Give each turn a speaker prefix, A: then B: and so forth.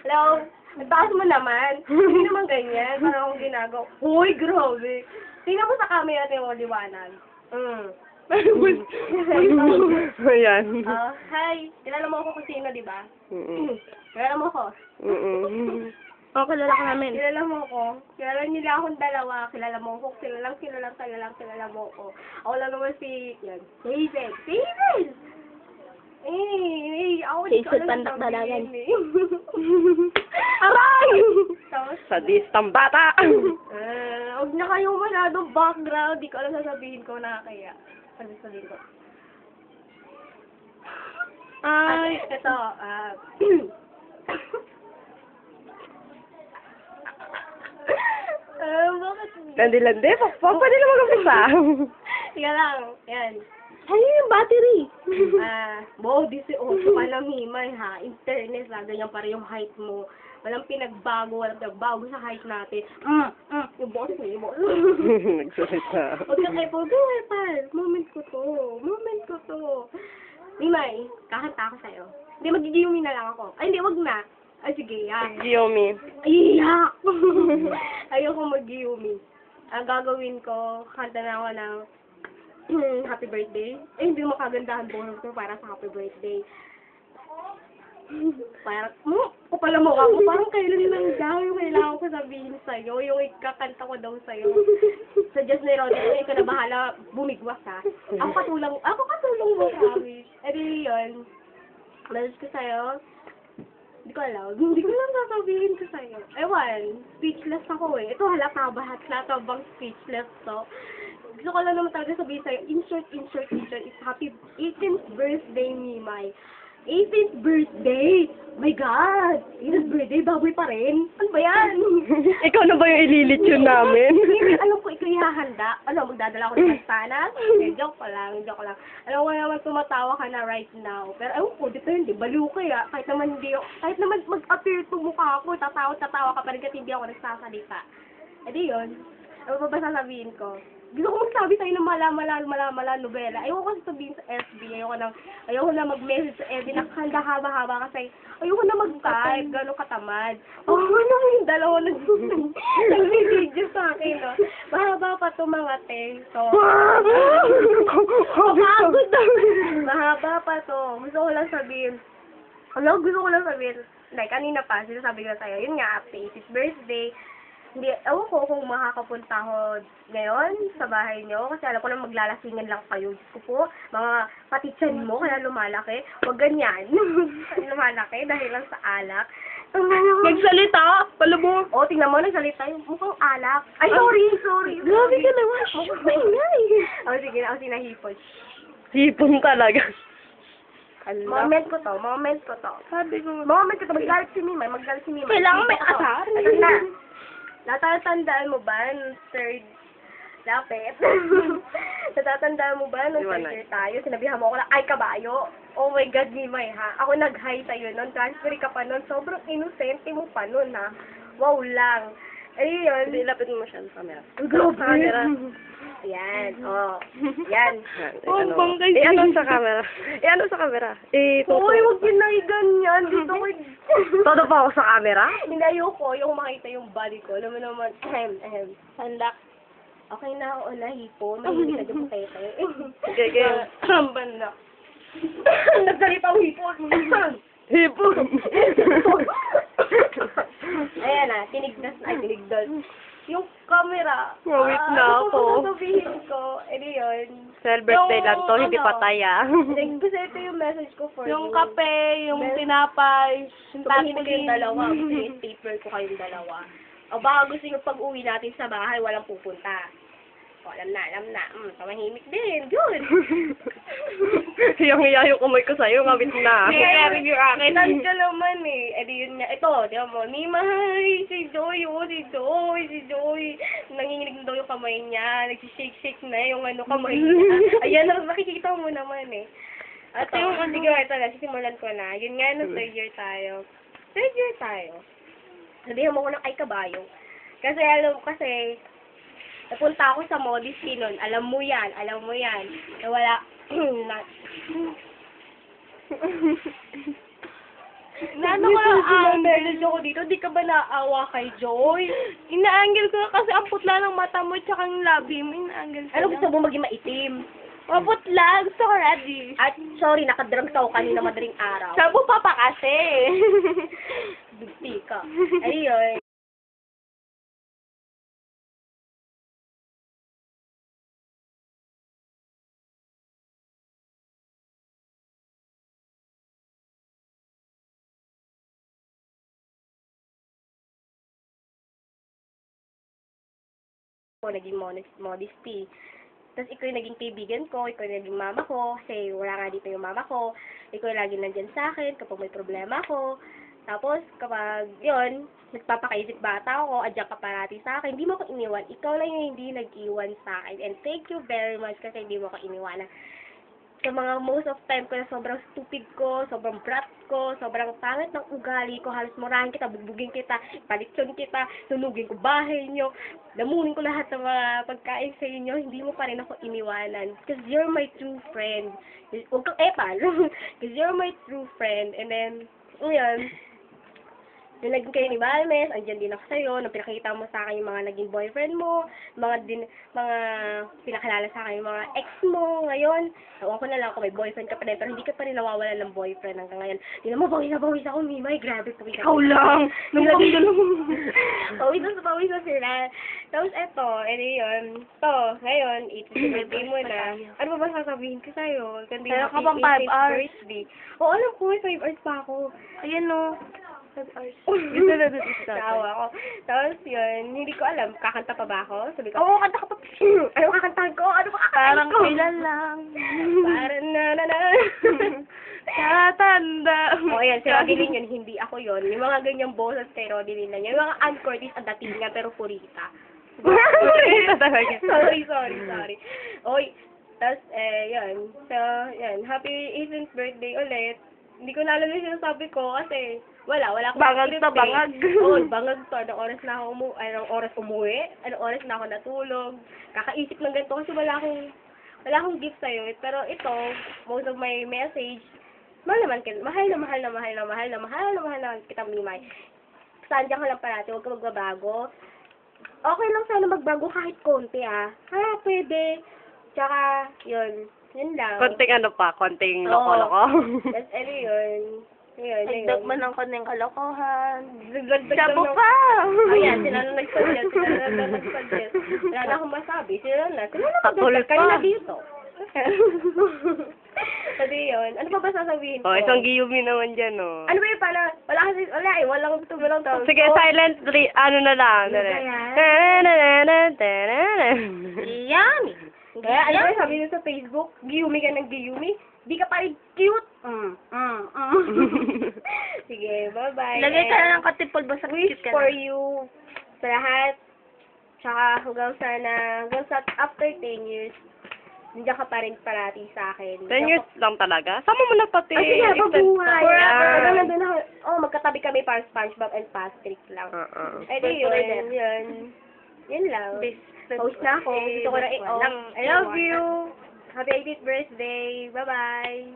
A: Hello? Ang taas mo naman. Hindi naman ganyan. Parang akong ginagawa. Uy, grabe. Tingnan mo sa camera natin yung liwanag.
B: Ayan.
A: Hi. Kilala mo ako kung sino, di ba? Kilala mo ako?
B: Oo, kilala ka namin.
A: Kilala mo ako. Kilala nila akong dalawa. Kilala mo ako. Kilala mo ako. Ako lang naman si... Yan. Hazel. Hazel! Ako di ko alam
B: Pandak dalagan.
A: Aray! Tapos,
B: Sadistang bata!
A: huwag na kayong masyadong background. Di ko alam sasabihin ko na kaya. Ano sasabihin ko?
B: Ay!
A: Ito, bakit?
B: Landi-landi, pwede na mag-umpisa.
A: Tiga lang, yan.
B: Ano yung battery?
A: Bo, 18 pa lang himay ha. Internet ha, ganyan pa rin yung height mo. Walang pinagbago sa height natin. Yung boss mo, yung boss.
B: Nagsalita.
A: Huwag ka kayo po, pal. Moment ko to. Himay, kakanta ako sa'yo. Hindi, magigiyumi na lang ako. Ay, hindi, wag na. Ay, sige, yan.
B: Giyomi.
A: Iyak! Ayoko mag-yumi. Ang gagawin ko, kanta na ako ng happy birthday. Eh, hindi mo kagandahan bonus ko para sa happy birthday. Parang, kapala mo ako, parang kailan lang daw yung kailangan ko sabihin sa'yo, yung ikakanta ko daw sa'yo. Suggest ni Rodney, ikaw na bahala, bumigwas ha. Ako katulong mo, promise. Eh, di yun. Message ko sa'yo. Hindi ko lang sasabihin ko sa'yo. Ewan, speechless ako eh. Ito halata bang speechless to? Gusto ko lang naman talaga sabihin sa'yo, insert, it's happy 18th birthday, Mimay. 18th birthday! My God! 18th birthday, baboy pa rin. Ano ba yan?
B: Ikaw na ba yung ililit yun namin?
A: Alam ko, ikaw ihahanda. Magdadala ko naman sana? Joke ko lang. Alam ko naman tumatawa ka na right now. Pero ewan ko, depende. Baliw ka ya. Kahit naman mag-appear to mukha ako, tatawa ka pa rin kasi hindi ako nagsasalita. E di yun. Ano ba sasabihin ko? Gusto ko magsabi sa'yo ng mala nobela. Ayoko kasi sabihin sa SB. Ayoko na mag-message sa SB na kanda haba-haba kasi ayoko na mag-type. Gano'ng katamad. Yung dalawa nag-video sa akin, no? Mahaba pa to mga te. So, mahaba pa to. Gusto ko lang sabihin. Like, kanina pa, sinasabi ko na sa'yo, yun nga, happy 80th birthday. Hindi, ewan ko kung makakapunta ako ngayon sa bahay nyo. Kasi alam ko na maglalasingan lang kayo. Diyos ko po, mga patitsan mo, kaya lumalaki. Huwag ganyan. Lumalaki dahil lang sa alak.
B: Nagsalita! Palabog!
A: O, tingnan mo, nagsalita yung mukhang alak. Ay, sorry.
B: Grabe ka naman.
A: Mukhang maingay. O, sige na, sinahipon.
B: Hipon talaga.
A: Moment ko to.
B: Sabi ko.
A: Magalit si Mimay.
B: Kailangan may asar.
A: Ito na. Natatandaan mo ba nung third lapit? Natatandaan mo ba nung third year tayo? Sinabihan mo ako na, ay kabayo. Oh my God, Mimay ha. Ako nag-hi sa'yo nun. Transfer ka pa nun. Sobrang innocente mo pa nun ha. Wow lang. Ayun.
B: Hindi, lapit mo siya sa camera.
A: Camera. Yan. Yan.
B: Ano sa camera?
A: Uy, huwag yun na ganyan. Dito ko.
B: Todo pa ako sa camera?
A: Hindi, ayoko. Yung makita yung body ko. Alam mo naman. Sandak. Okay na ako nahipo. Mahilig na yung pete.
B: Sige.
A: Banda. Nagsalita ang hipo.
B: Hipo.
A: Ayan na. Tinigdas. Yung camera.
B: Wait na ako.
A: Ano sabihin ko? Yun.
B: Cell birthday lang to, hindi patay
A: Kasi ito yung message ko for
B: Yung
A: you.
B: kape, yung tinapay, yung
A: Tumahin mo kayong dalawa. Gusto yung paper ko kayong dalawa. O baka gusto nyo pag-uwi natin sa bahay, walang pupunta. O, alam na. Tumahimik din. Good.
B: yung kamay ko sa'yo, ngabit na.
A: Kaya yung akin. Nan ka naman eh. Yun nga. Ito, di mo. Mimay, si Joy. Nanginginig na daw yung kamay niya. Nagsishake-shake na yung kamay niya. Ayan, nakikita mo naman eh. At yung, sige, ito na. Sisimulan ko na. Yun nga, no, third year tayo. Sabihan mo ko ng ay kabayo. Kasi, napunta ako sa Modesty nun. Alam mo yan. Na wala.
B: Naano ko lang angle.
A: ako dito, di ka ba naawa kay Joy?
B: Ina-angle ko kasi ang putla ng mata mo tsaka yung labi mo. Ina-angle ko
A: Ano
B: lang.
A: gusto mo maging maitim?
B: Maputla. Gusto ko ready.
A: At sorry, nakadrugs ako kanina madaling araw.
B: Sabu pa pa kasi.
A: Bigti ka. Ayun. Ako naging modesty. Tapos ikaw yung naging kaibigan ko, ikaw yung naging mama ko, kasi wala nga dito yung mama ko. Ikaw yung lagi nandyan sa akin kapag may problema ko. Tapos kapag, yun, nagpapakaisip bata ako, adyan ka parati sa akin, hindi mo ako iniwan. Ikaw lang yung hindi nag-iwan sa akin. And thank you very much kasi hindi mo ako iniwanan. Sa mga most of time ko na sobrang stupid ko, sobrang brat ko, sobrang pangit ng ugali ko, halos murahin kita, bugbugin kita, palitson kita, sunugin ko bahay nyo, lamunin ko lahat ng mga pagkain sa inyo, hindi mo pa rin ako iniwanan. Because you're my true friend. Huwag kang epal. Because you're my true friend. And then, ngayon, nung naging kayo ni Balmes, andyan din ako sa'yo, nung pinakita mo sa akin yung mga naging boyfriend mo, mga pinakilala sa akin yung mga ex mo ngayon. Ewan ko na lang kung may boyfriend ka pa rin, pero hindi ka pa rin nawawalan ng boyfriend hanggang ngayon. Tingnan mo, bawis na bawis ako, Mimay, grabe po.
B: Ikaw lang. Nung pangilo lang.
A: Bawis na sila. Tapos eto, edi yun, ngayon, 18th birthday mo na. Ano ba sasabihin ko sa'yo? Kundi
B: Kaya ka pang 5
A: 18th
B: hours.
A: birthday. Oo, alam ko, 5 hours pa ako.
B: Ayan o. 5 hours. Dito na dito sa
A: Tawa ko. Tapos yun, hindi ko alam, kakanta pa ba ako? Sabi ko,
B: Oo, kanta ka pa.
A: ano kakantahan ko? Ano ba kakantahan
B: Parang
A: ko?
B: kailan lang.
A: Parang na.
B: Tatanda.
A: O yan, si Rodeline yun, hindi ako yun. Yung mga ganyang boses kay Rodeline lang yun. Yung mga Ann Curtis ang datingan, pero purita.
B: Purita talaga.
A: Sorry. Oy, tapos, yun. So, yan, happy 18th birthday ulit. Hindi ko na alam yung sinasabi ko kasi wala akong
B: Bangag
A: script
B: na
A: eh.
B: bangag.
A: Oo, bangag to. Anong oras na ako anong oras umuwi? Anong oras na ako natulog? Kakaisip ng ganito kasi wala akong gift sa'yo. Pero ito, most of my message, mahal naman kita, Mimay. Saan ka lang parati, huwag ka magbabago. Okay lang sana magbago kahit konti pwede. Tsaka, yun lang.
B: Konting loko-loko.
A: That's yun.
B: Nagdag man ng konting kalokohan.
A: Dagdag
B: Sabu
A: lang
B: pa!
A: Ayan, sila na nag-suggest. Wala na akong masabi. Sila na
B: Patuloy pa.
A: kanina dito. Sabi yun. Ano pa ba sasabihin ko?
B: Oh, isang giyumi naman dyan, oh.
A: Ano ba yung pala? Walang to.
B: Sige, silent, ano na lang.
A: Yummy! Kaya, ano ba sabi nyo sa Facebook? Giyumi ka ng giyumi? Di ka pa rin cute. Sige, bye-bye.
B: Lagay ka na ng katipol ba sa
A: Wish
B: cute ka
A: for
B: na?
A: you sa lahat. Tsaka hanggang sa after 10 years, nandiyan ka pa rin parati sa akin.
B: 10 years lang talaga? Sama mo na pati.
A: Ay, sige, mabuhay.
B: Forever.
A: Hanggang nandun ako. Oh, magkatabi kami para SpongeBob and Patrick lang. Eh, di yun. Yun lang. Post na ako. Gusto ko na I love you. Happy 18th birthday. Bye-bye.